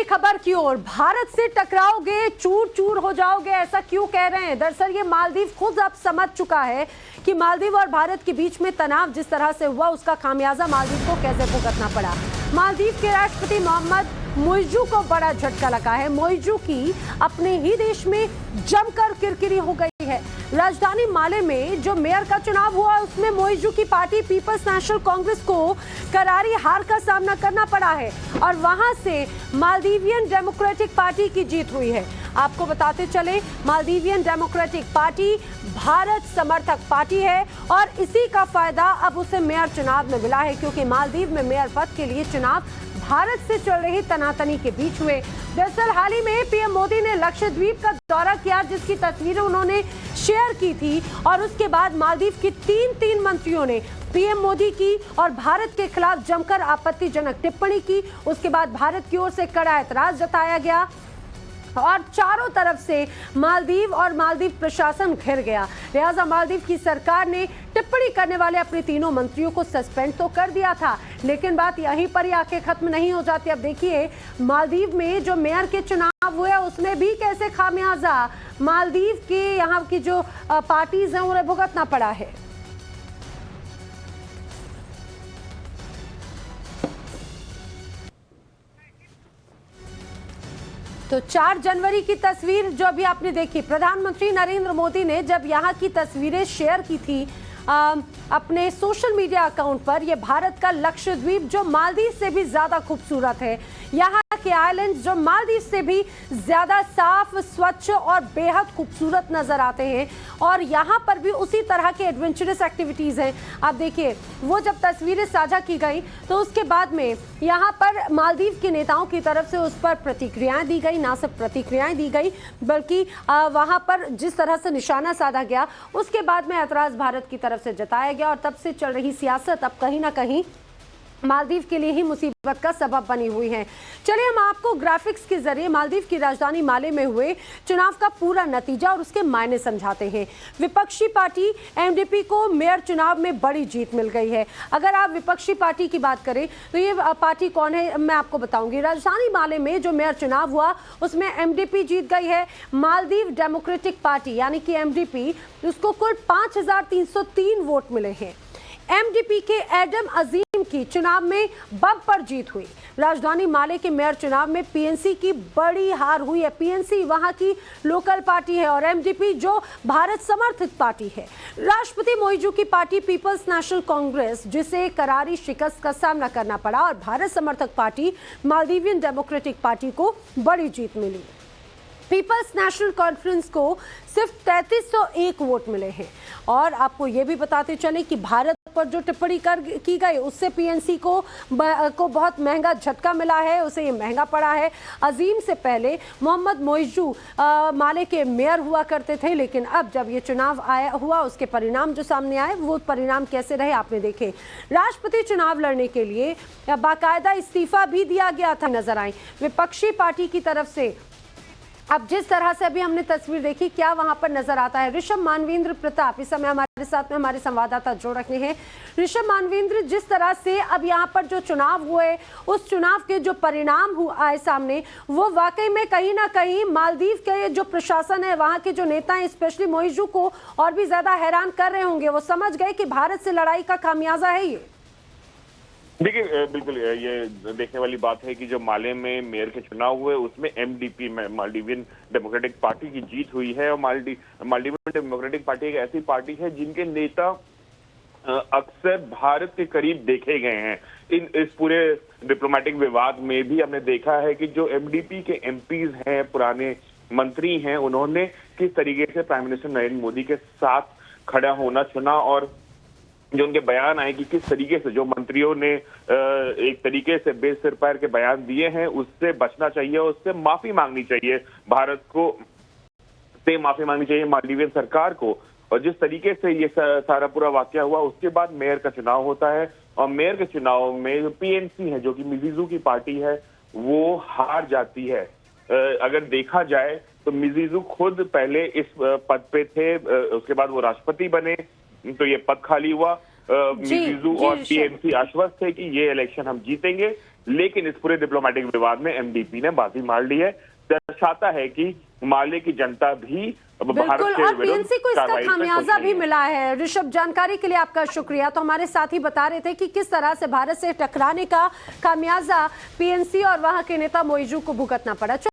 अगली खबर की ओर, भारत से टकराओगे चूर चूर हो जाओगे, ऐसा क्यों कह रहे हैं? दरअसल ये मालदीव खुद अब समझ चुका है कि मालदीव और भारत के बीच में तनाव जिस तरह से हुआ उसका खामियाजा मालदीव को कैसे भुगतना पड़ा। मालदीव के राष्ट्रपति मोहम्मद मोइजू को बड़ा झटका लगा है। मोइजू की अपने ही देश में जमकर किरकिरी हो गई है। राजधानी माले में जो मेयर का चुनाव हुआ उसमें मोइजू की पार्टी पीपल्स नेशनल कांग्रेस को करारी हार का सामना करना पड़ा है और वहां से मालदीवियन डेमोक्रेटिक पार्टी की जीत हुई है। आपको बताते चले, मालदीवियन डेमोक्रेटिक पार्टी भारत समर्थक पार्टी है और इसी का फायदा अब उसे मेयर चुनाव में मिला है, क्योंकि मालदीव में मेयर पद के लिए चुनाव भारत से चल रही तनातनी के बीच हुए। दरअसल हाल ही में पीएम मोदी ने लक्षद्वीप का दौरा किया, जिसकी तस्वीरें उन्होंने शेयर की थी और उसके बाद मालदीव के तीन मंत्रियों ने पीएम मोदी की और भारत के खिलाफ जमकर आपत्तिजनक टिप्पणी की। उसके बाद भारत की ओर से कड़ा ऐतराज जताया गया और चारों तरफ से मालदीव और मालदीव प्रशासन घिर गया। लिहाजा मालदीव की सरकार ने टिप्पणी करने वाले अपने तीनों मंत्रियों को सस्पेंड तो कर दिया था, लेकिन बात यहीं पर ही आके खत्म नहीं हो जाती। अब देखिए, मालदीव में जो मेयर के चुनाव हुए उसमें भी कैसे खामियाजा मालदीव के यहाँ की जो पार्टीज हैं उन्हें भुगतना पड़ा है। तो 4 जनवरी की तस्वीर जो अभी आपने देखी, प्रधानमंत्री नरेंद्र मोदी ने जब यहाँ की तस्वीरें शेयर की थी अपने सोशल मीडिया अकाउंट पर, यह भारत का लक्षद्वीप जो मालदीव से भी ज्यादा खूबसूरत है, यहाँ के आइलैंड्स जो मालदीव से भी ज्यादा साफ, स्वच्छ और बेहद खूबसूरत नजर आते हैं और यहाँ पर भी उसी तरह के एडवेंचरस एक्टिविटीज हैं। आप देखिए, वो जब तस्वीरें साझा की गई तो उसके बाद में यहाँ पर मालदीव के नेताओं की तरफ से उस पर प्रतिक्रियाएं दी गई। ना सिर्फ प्रतिक्रियाएं दी गई बल्कि वहाँ पर जिस तरह से निशाना साधा गया उसके बाद में ऐतराज भारत की तरफ से जताया गया और तब से चल रही सियासत अब कहीं ना कहीं मालदीव के लिए ही मुसीबत का सबब बनी हुई है। चलिए हम आपको ग्राफिक्स के जरिए मालदीव की राजधानी माले में हुए चुनाव का पूरा नतीजा और उसके मायने समझाते हैं। विपक्षी पार्टी एमडीपी को मेयर चुनाव में बड़ी जीत मिल गई है। अगर आप विपक्षी पार्टी की बात करें तो ये पार्टी कौन है मैं आपको बताऊंगी। राजधानी माले में जो मेयर चुनाव हुआ उसमें एमडीपी जीत गई है। मालदीव डेमोक्रेटिक पार्टी यानी कि एमडीपी, उसको कुल 5303 वोट मिले हैं। एमडीपी के एडम अजीम की चुनाव में बम्पर जीत हुई। राजधानी माले के मेयर चुनाव में पीएनसी की बड़ी हार हुई है। पीएनसी वहां की लोकल पार्टी है और एमडीपी जो भारत समर्थित पार्टी है। राष्ट्रपति मोइजू की पार्टी पीपल्स नेशनल कांग्रेस, जिसे करारी शिकस्त का सामना करना पड़ा, और भारत समर्थक पार्टी मालदीवियन डेमोक्रेटिक पार्टी को बड़ी जीत मिली। पीपल्स नेशनल कॉन्फ्रेंस को सिर्फ 3301 वोट मिले हैं। और आपको ये भी बताते चले कि भारत पर जो टिप्पणी की गई उससे पीएनसी को बहुत महंगा झटका मिला है, उसे ये महंगा पड़ा है। अजीम से पहले मोहम्मद मोइजू माले के मेयर हुआ करते थे, लेकिन अब जब ये चुनाव हुआ उसके परिणाम जो सामने आए वो परिणाम कैसे रहे आपने देखे। राष्ट्रपति चुनाव लड़ने के लिए बाकायदा इस्तीफा भी दिया गया था, नजर आई विपक्षी पार्टी की तरफ से। अब जिस तरह से अभी हमने तस्वीर देखी, क्या वहां पर नजर आता है। ऋषभ मानवेंद्र प्रताप इस समय हमारे साथ में हमारे संवाददाता जोड़ रखे हैं। ऋषभ मानवेंद्र, जिस तरह से अब यहाँ पर जो चुनाव हुए उस चुनाव के जो परिणाम आए सामने, वो वाकई में कहीं ना कहीं मालदीव के जो प्रशासन है, वहां के जो नेता हैं, स्पेशली मोइजू को और भी ज्यादा हैरान कर रहे होंगे। वो समझ गए कि भारत से लड़ाई का खामियाजा है ये। देखिए, बिल्कुल ये देखने वाली बात है कि जो माले में मेयर के चुनाव हुए उसमें एमडीपी में मालदीवियन डेमोक्रेटिक पार्टी की जीत हुई है। और मालदीवियन डेमोक्रेटिक पार्टी एक ऐसी पार्टी है जिनके नेता अक्सर भारत के करीब देखे गए हैं। इस पूरे डिप्लोमेटिक विवाद में भी हमने देखा है कि जो एमडीपी के एमपीज हैं, पुराने मंत्री हैं, उन्होंने किस तरीके से प्राइम मिनिस्टर नरेंद्र मोदी के साथ खड़ा होना चुना और जो उनके बयान आए कि किस तरीके से जो मंत्रियों ने एक तरीके से बेसिर पैर के बयान दिए हैं उससे बचना चाहिए, उससे माफी मांगनी चाहिए, भारत को से माफी मांगनी चाहिए मालदीवियन सरकार को। और जिस तरीके से ये सारा पूरा वाकया हुआ उसके बाद मेयर का चुनाव होता है और मेयर के चुनाव में पीएनसी है जो कि मिजीजू की पार्टी है वो हार जाती है। अगर देखा जाए तो मिजीजू खुद पहले इस पद पे थे, उसके बाद वो राष्ट्रपति बने तो ये पद खाली हुआ। मिजीजू और पीएनसी आश्वस्त थे कि ये इलेक्शन हम जीतेंगे, लेकिन इस पूरे डिप्लोमेटिक विवाद में एमडीपी ने बाजी मार ली है। दर्शाता है कि माले की जनता भी भारत बिल्कुल, के और विरुद्ध पीएनसी को इसका कार्रवाई पे खुश खामियाजा नहीं भी है। मिला है। ऋषभ, जानकारी के लिए आपका शुक्रिया। तो हमारे साथी बता रहे थे कि किस तरह से भारत से टकराने का खामियाजा पीएनसी और वहां के नेता मोइजू को भुगतना पड़ा।